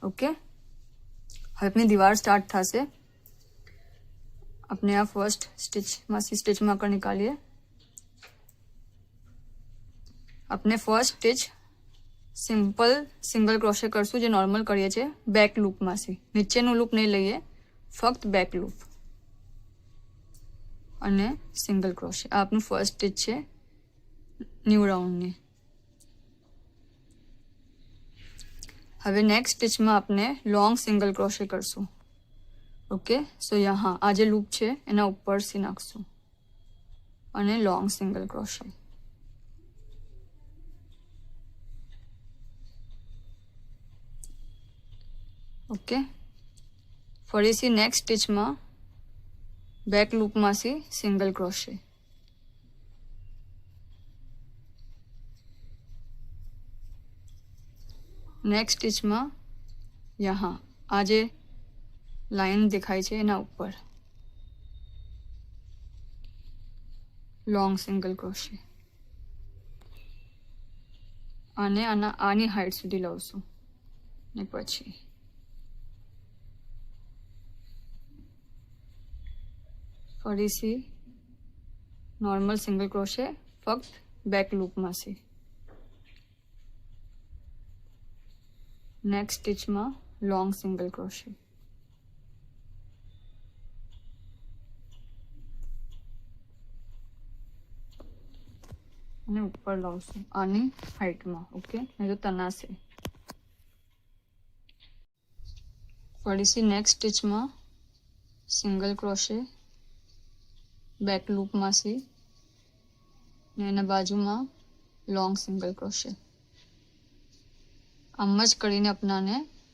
okay હવે अपनी दीवार स्टार्ट થશે अपने आ फर्स्ट स्टिच मार्कर निकालिए अपने first stitch simple single crochet करशु जो नॉर्मल करिए छे बैक लूप में से नीचेનું लूप नहीं लईए फक्त बैक लूप અને સિંગલ ક્રોશે આ આપનું ફર્સ્ટ સ્ટિચ છે ન્યू રાઉન્ડ ની હવે नेक्स्ट स्टिच में आपने लॉन्ग सिंगल क्रोशे करशु ओके सो यहाँ आ जे लूप है एना ऊपर से नाखशु अने लॉन्ग सिंगल क्रोशे ओके फरीथी नेक्स्ट स्टिच में बैक लूप में से सिंगल क्रोशे नेक्स्ट स्टिच में यहाँ आज लाइन दिखाई है एना ऊपर लॉन्ग सिंगल क्रोशे आने आनी हाइट सुधी लावशुं ने पछी फरीथी नॉर्मल सिंगल क्रोशे फक्त बैक लूप में से नेक्स्ट स्टिच में लॉन्ग सिंगल क्रोशे અને ઉપર લાવશું આની હાઈટમાં ઓકે નહીં તો તનાશે ફરીથી નેક્સ્ટ સ્ટિચમાં સિંગલ ક્રોશે બેક લૂપમાં સી ને એના બાજુમાં લોંગ સિંગલ ક્રોશે આમ જ કરીને આપણાને